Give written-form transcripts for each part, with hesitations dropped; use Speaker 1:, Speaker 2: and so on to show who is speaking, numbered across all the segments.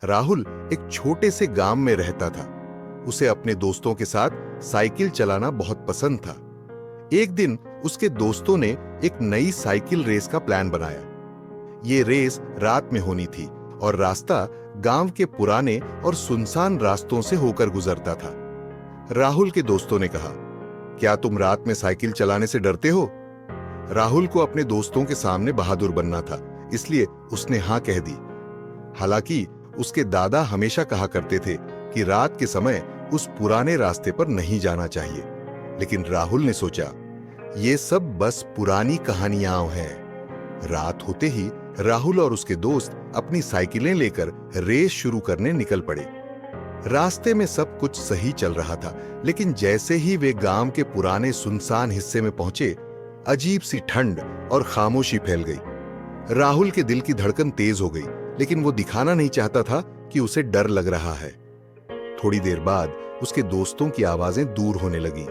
Speaker 1: राहुल एक छोटे से गांव में रहता था। उसे अपने दोस्तों के साथ साइकिल चलाना बहुत पसंद था। एक दिन उसके दोस्तों ने एक नई साइकिल रेस का प्लान बनाया। ये रेस रात में होनी थी और रास्ता गांव के पुराने और सुनसान रास्तों से होकर गुजरता था। राहुल के दोस्तों ने कहा, क्या तुम रात में साइकिल चलाने से डरते हो? राहुल को अपने दोस्तों के सामने बहादुर बनना था, इसलिए उसने हां कह दी। हालांकि उसके दादा हमेशा कहा करते थे कि रात के समय उस पुराने रास्ते पर नहीं जाना चाहिए, लेकिन राहुल ने सोचा, ये सब बस पुरानी कहानियां हैं। रात होते ही राहुल और उसके दोस्त अपनी साइकिलें लेकर रेस शुरू करने निकल पड़े। रास्ते में सब कुछ सही चल रहा था, लेकिन जैसे ही वे गांव के पुराने सुनसान हिस्से में पहुंचे, अजीब सी ठंड और खामोशी फैल गई। राहुल के दिल की धड़कन तेज हो गई, लेकिन वो दिखाना नहीं चाहता था कि उसे डर लग रहा है। थोड़ी देर बाद उसके दोस्तों की आवाजें दूर होने लगी।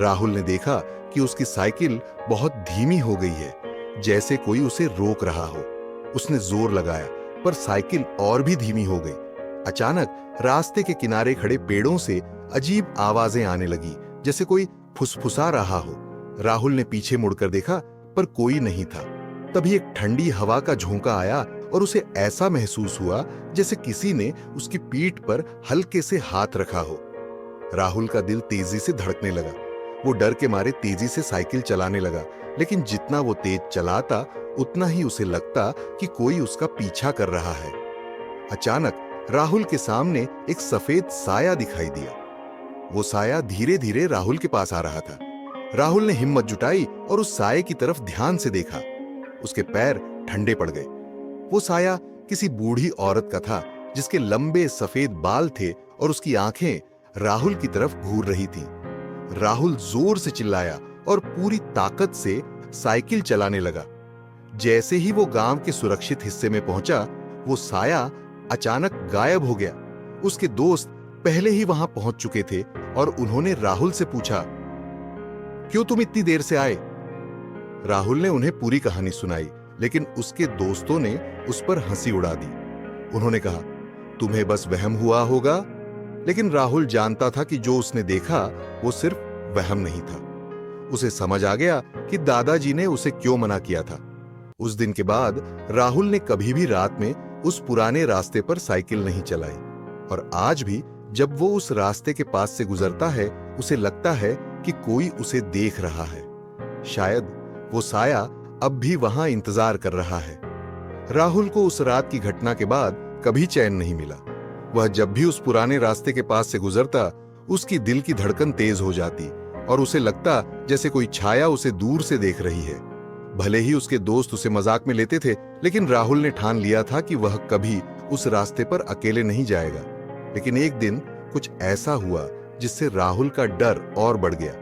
Speaker 1: राहुल ने देखा कि उसकी साइकिल बहुत धीमी हो गई है, जैसे कोई उसे रोक रहा हो। उसने जोर लगाया, पर साइकिल और भी धीमी हो गई। अचानक रास्ते के किनारे खड़े पेड़ों से अजीब आवाजें आने लगी, जैसे कोई फुसफुसा रहा हो। राहुल ने पीछे मुड़कर देखा, पर कोई नहीं था। तभी एक ठंडी हवा का झोंका आया और उसे ऐसा महसूस हुआ जैसे किसी ने उसकी पीठ पर हल्के से हाथ रखा हो। राहुल का दिल तेजी से धड़कने लगा। वो डर के मारे तेजी से साइकिल चलाने लगा, लेकिन जितना वो तेज चलाता, उतना ही उसे लगता कि कोई उसका पीछा कर रहा है। अचानक राहुल के सामने एक सफेद साया दिखाई दिया। वो साया धीरे धीरे राहुल के पास आ रहा था। राहुल ने हिम्मत जुटाई और उस साये की तरफ ध्यान से देखा। उसके पैर ठंडे पड़ गए। वो साया किसी बूढ़ी औरत का था, जिसके लंबे सफेद बाल थे और उसकी आंखें राहुल की तरफ घूर रही थीं। राहुल जोर से चिल्लाया और पूरी ताकत से साइकिल चलाने लगा। जैसे ही वो गांव के सुरक्षित हिस्से में पहुंचा, वो साया अचानक गायब हो गया। उसके दोस्त पहले ही वहां पहुंच चुके थे और उन्होंने राहुल से पूछा, क्यों तुम इतनी देर से आए? राहुल ने उन्हें पूरी कहानी सुनाई, लेकिन उसके दोस्तों ने उस पर हंसी उड़ा दी। उन्होंने कहा, तुम्हें बस वहम हुआ होगा। लेकिन राहुल जानता था कि जो उसने देखा वो सिर्फ वहम नहीं था। उसे समझ आ गया कि दादाजी ने उसे क्यों मना किया था। उस दिन के बाद राहुल ने कभी भी रात में उस पुराने रास्ते पर साइकिल नहीं चलाई, और आज भी जब वो उस रास्ते के पास से गुजरता है, उसे लगता है कि कोई उसे देख रहा है। शायद वो साया अब भी वहां इंतजार कर रहा है। राहुल को उस रात की घटना के बाद कभी चैन नहीं मिला। वह जब भी उस पुराने रास्ते के पास से गुजरता, उसकी दिल की धड़कन तेज हो जाती और उसे लगता जैसे कोई छाया उसे दूर से देख रही है। भले ही उसके दोस्त उसे मजाक में लेते थे, लेकिन राहुल ने ठान लिया था कि वह कभी उस रास्ते पर अकेले नहीं जाएगा। लेकिन एक दिन कुछ ऐसा हुआ जिससे राहुल का डर और बढ़ गया।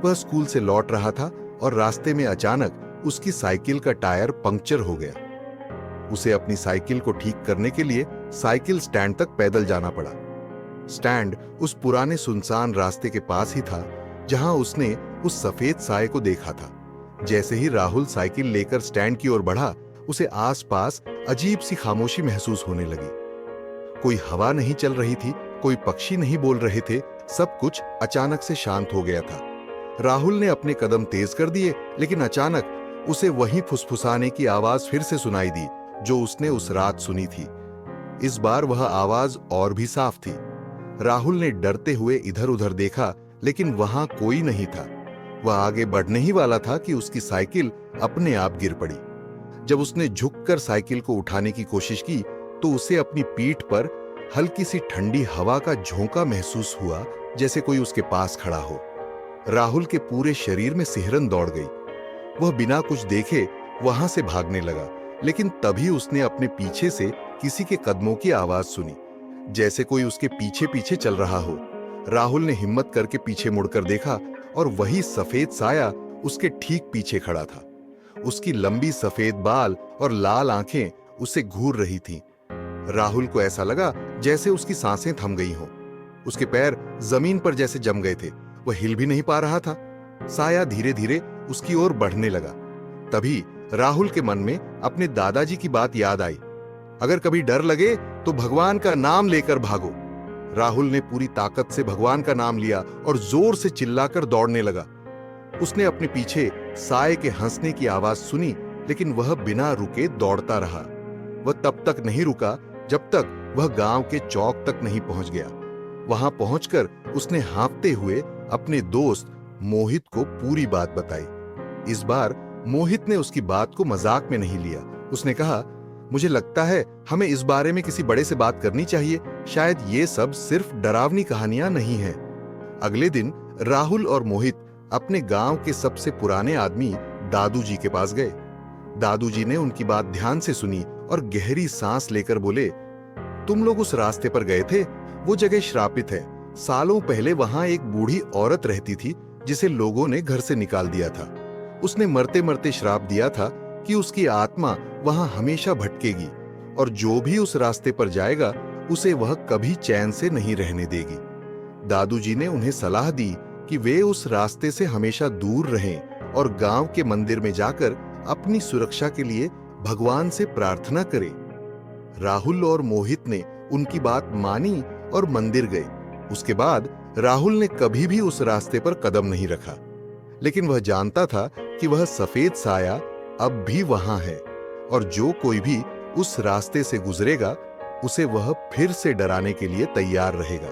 Speaker 1: वह स्कूल से लौट रहा था और रास्ते में अचानक उसकी साइकिल का टायर पंक्चर हो गया। उसे अपनी साइकिल को ठीक करने के लिए साइकिल स्टैंड तक पैदल जाना पड़ा। स्टैंड उस पुराने सुनसान रास्ते के पास ही था, जहां उसने उस सफेद साये को देखा था। जैसे ही राहुल साइकिल लेकर स्टैंड की ओर बढ़ा, उसे आसपास अजीब सी खामोशी महसूस होने लगी। कोई हवा नहीं चल रही थी, कोई पक्षी नहीं बोल रहे थे। सब कुछ अचानक से शांत हो गया था। राहुल ने अपने कदम तेज कर दिए, लेकिन अचानक उसे वही फुसफुसाने की आवाज फिर से सुनाई दी जो उसने उस रात सुनी थी। इस बार वह आवाज और भी साफ थी। राहुल ने डरते हुए इधर उधर देखा, लेकिन वहां कोई नहीं था। वह आगे बढ़ने ही वाला था कि उसकी साइकिल अपने आप गिर पड़ी। जब उसने झुककर साइकिल को उठाने की कोशिश की, तो उसे अपनी पीठ पर हल्की सी ठंडी हवा का झोंका महसूस हुआ, जैसे कोई उसके पास खड़ा हो। राहुल के पूरे शरीर में सिहरन दौड़ गई। वह बिना कुछ देखे वहां से भागने लगा, लेकिन तभी उसने अपने पीछे से किसी के कदमों की आवाज सुनी, जैसे कोई उसके पीछे पीछे चल रहा हो। राहुल ने हिम्मत करके पीछे मुड़कर देखा और वही सफेद साया उसके ठीक पीछे खड़ा था। उसकी लंबी सफेद बाल और लाल आंखें उसे घूर रही थीं। राहुल को ऐसा लगा जैसे उसकी सांसें थम गई हों। उसके पैर जमीन पर जैसे जम गए थे। वह हिल भी नहीं पा रहा था। साया धीरे धीरे उसकी ओर बढ़ने लगा। तभी राहुल के मन में अपने दादाजी की बात याद आई। अगर कभी डर लगे तो भगवान का नाम लेकर भागो। राहुल ने पूरी ताकत से भगवान का नाम लिया और जोर से चिल्लाकर दौड़ने लगा। उसने अपने पीछे साय के हंसने की आवाज सुनी, लेकिन वह बिना रुके दौड़ता रहा। वह तब तक नहीं रुका जब तक वह गांव के चौक तक नहीं पहुंच गया। वहां पहुंचकर उसने हाँफते हुए अपने दोस्त मोहित को पूरी बात बताई। इस बार मोहित ने उसकी बात को मजाक में नहीं लिया। उसने कहा, मुझे लगता है हमें इस बारे में किसी बड़े से बात करनी चाहिए। शायद ये सब सिर्फ डरावनी कहानियां नहीं हैं। अगले दिन राहुल और मोहित अपने गांव के सबसे पुराने आदमी दादू जी के पास गए। दादू जी ने उनकी बात ध्यान से सुनी और गहरी सांस लेकर बोले, तुम लोग उस रास्ते पर गए थे, वो जगह श्रापित है। सालों पहले वहां एक बूढ़ी औरत रहती थी जिसे लोगों ने घर से निकाल दिया था। उसने मरते मरते श्राप दिया था कि उसकी आत्मा वहां हमेशा भटकेगी और जो भी उस रास्ते पर जाएगा उसे वह कभी चैन से नहीं रहने देगी। दादू जी ने उन्हें सलाह दी कि वे उस रास्ते से हमेशा दूर रहें और गांव के मंदिर में जाकर अपनी सुरक्षा के लिए भगवान से प्रार्थना करें। राहुल और मोहित ने उनकी बात मानी और मंदिर गए। उसके बाद राहुल ने कभी भी उस रास्ते पर कदम नहीं रखा, लेकिन वह जानता था कि वह सफेद साया अब भी वहां है और जो कोई भी उस रास्ते से गुजरेगा उसे वह फिर से डराने के लिए तैयार रहेगा।